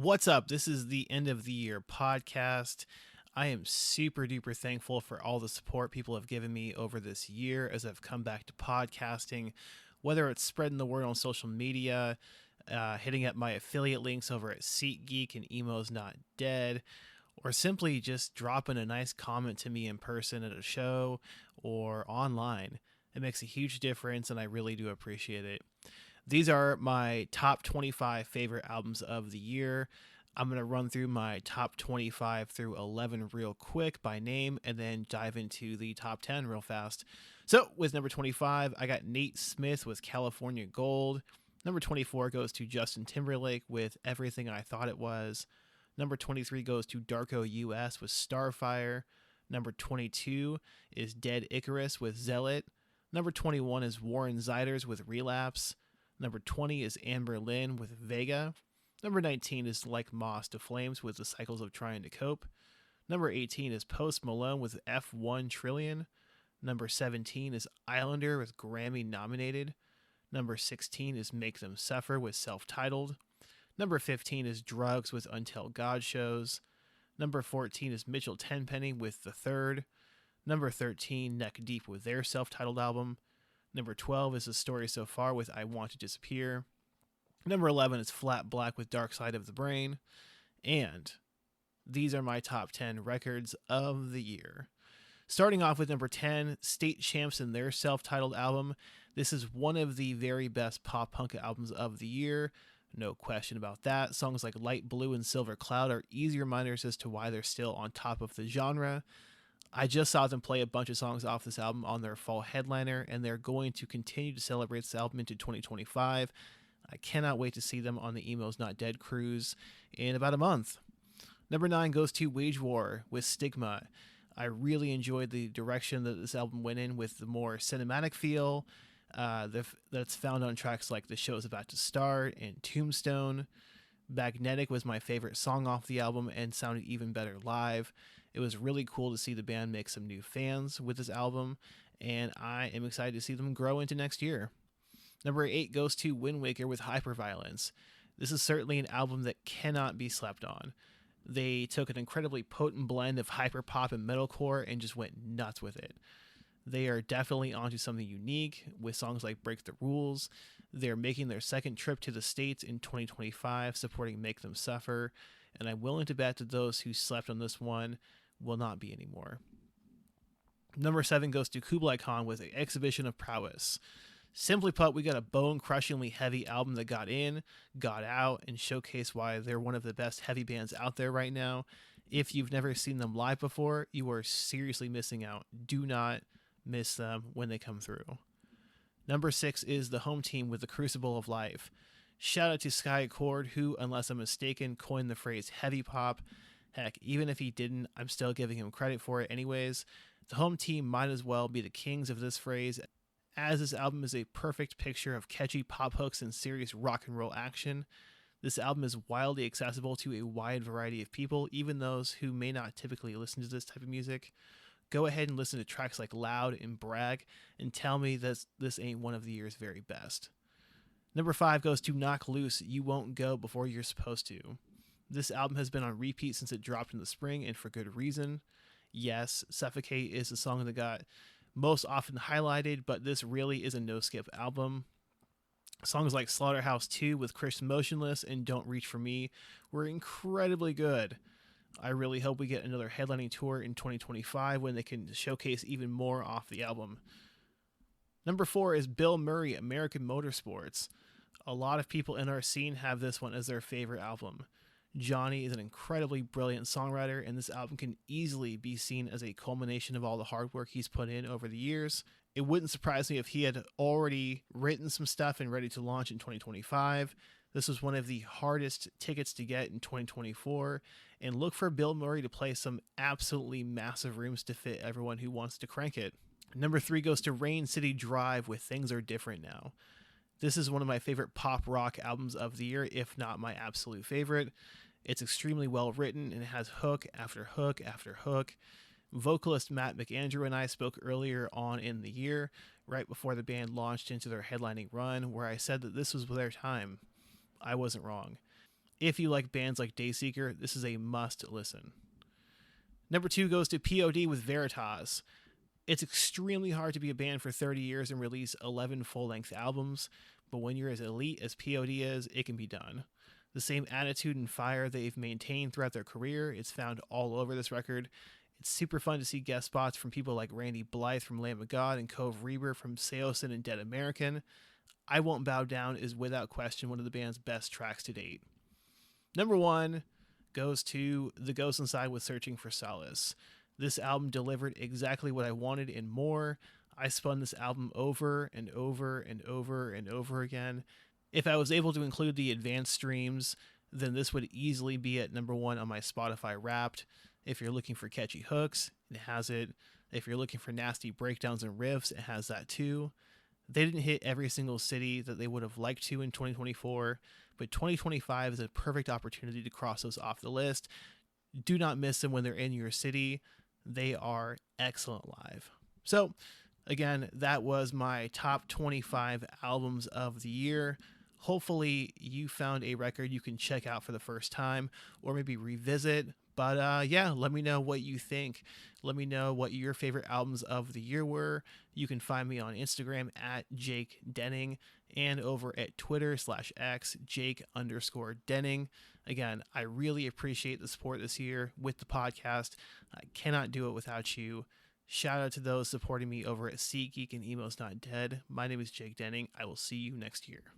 What's up? This is the end of the year podcast. I am super duper thankful for all the support people have given me over this year as I've come back to podcasting, whether it's spreading the word on social media, hitting up my affiliate links over at SeatGeek and Emo's Not Dead, or simply just dropping a nice comment to me in person at a show or online. It makes a huge difference, and I really do appreciate it. These are my top 25 favorite albums of the year. I'm going to run through my top 25 through 11 real quick by name and then dive into the top 10 real fast. So, with number 25, I got Nate Smith with California Gold. Number 24 goes to Justin Timberlake with Everything I Thought It Was. Number 23 goes to Darko US with Starfire. Number 22 is Dead Icarus with Zealot. Number 21 is Warren Ziders with Relapse. Number 20 is Amber Lynn with Vega. Number 19 is Like Moss to Flames with The Cycles of Trying to Cope. Number 18 is Post Malone with F1 Trillion. Number 17 is Islander with Grammy nominated. Number 16 is Make Them Suffer with Self-Titled. Number 15 is Drugs with Until God Shows. Number 14 is Mitchell Tenpenny with The Third. Number 13, Neck Deep with their self-titled album. Number 12 is The Story So Far with I Want to Disappear. Number 11 is Flat Black with Dark Side of the Brain. And these are my top 10 records of the year. Starting off with number 10, State Champs and their self-titled album. This is one of the very best pop punk albums of the year. No question about that. Songs like Light Blue and Silver Cloud are easy reminders as to why they're still on top of the genre. I just saw them play a bunch of songs off this album on their fall headliner, and they're going to continue to celebrate this album into 2025. I cannot wait to see them on the Emo's Not Dead cruise in about a month. Number 9 goes to Wage War with Stigma. I really enjoyed the direction that this album went in with the more cinematic feel that's found on tracks like The Show's About to Start and Tombstone. Magnetic was my favorite song off the album and sounded even better live. It was really cool to see the band make some new fans with this album, and I am excited to see them grow into next year. Number 8 goes to Wind Waker with Hyperviolence. This is certainly an album that cannot be slept on. They took an incredibly potent blend of hyperpop and metalcore and just went nuts with it. They are definitely onto something unique with songs like Break the Rules. They're making their second trip to the States in 2025, supporting Make Them Suffer, and I'm willing to bet that those who slept on this one will not be anymore. Number 7 goes to Kublai Khan with Exhibition of Prowess. Simply put, we got a bone-crushingly heavy album that got in, got out, and showcased why they're one of the best heavy bands out there right now. If you've never seen them live before, you are seriously missing out. Do not miss them when they come through. Number 6 is the Home Team with The Crucible of Life. Shout out to Sky Accord, who, unless I'm mistaken, coined the phrase heavy pop. Heck, even if he didn't, I'm still giving him credit for it anyways. The Home Team might as well be the kings of this phrase, as this album is a perfect picture of catchy pop hooks and serious rock and roll action. This album is wildly accessible to a wide variety of people, even those who may not typically listen to this type of music. Go ahead and listen to tracks like Loud and Brag and tell me that this ain't one of the year's very best. Number 5 goes to Knock Loose, You Won't Go Before You're Supposed to. This album has been on repeat since it dropped in the spring, and for good reason. Yes, Suffocate is the song that got most often highlighted, but this really is a no-skip album. Songs like Slaughterhouse 2 with Chris Motionless and Don't Reach For Me were incredibly good. I really hope we get another headlining tour in 2025 when they can showcase even more off the album. Number 4 is Bill Murray, American Motorsports. A lot of people in our scene have this one as their favorite album. Johnny is an incredibly brilliant songwriter, and this album can easily be seen as a culmination of all the hard work he's put in over the years. It wouldn't surprise me if he had already written some stuff and ready to launch in 2025. This was one of the hardest tickets to get in 2024, and look for Bill Murray to play some absolutely massive rooms to fit everyone who wants to crank it. Number 3 goes to Rain City Drive with Things Are Different Now. This is one of my favorite pop rock albums of the year, if not my absolute favorite. It's extremely well written and it has hook after hook after hook. Vocalist Matt McAndrew and I spoke earlier on in the year, right before the band launched into their headlining run, where I said that this was their time. I wasn't wrong. If you like bands like Dayseeker, this is a must listen. Number 2 goes to POD with Veritas. It's extremely hard to be a band for 30 years and release 11 full-length albums, but when you're as elite as POD is, it can be done. The same attitude and fire they've maintained throughout their career is found all over this record. It's super fun to see guest spots from people like Randy Blythe from Lamb of God and Cove Reber from Saosin and Dead American. I Won't Bow Down is without question one of the band's best tracks to date. Number 1 goes to The Ghost Inside with Searching for Solace. This album delivered exactly what I wanted and more. I spun this album over and over and over and over again. If I was able to include the advanced streams, then this would easily be at number 1 on my Spotify Wrapped. If you're looking for catchy hooks, it has it. If you're looking for nasty breakdowns and riffs, it has that too. They didn't hit every single city that they would have liked to in 2024, but 2025 is a perfect opportunity to cross those off the list. Do not miss them when they're in your city. They are excellent live. So, again, that was my top 25 albums of the year. Hopefully, you found a record you can check out for the first time or maybe revisit. But yeah, let me know what you think. Let me know what your favorite albums of the year were. You can find me on Instagram at Jake Denning and over at Twitter/X, Jake_Denning. Again, I really appreciate the support this year with the podcast. I cannot do it without you. Shout out to those supporting me over at SeatGeek and Emo's Not Dead. My name is Jake Denning. I will see you next year.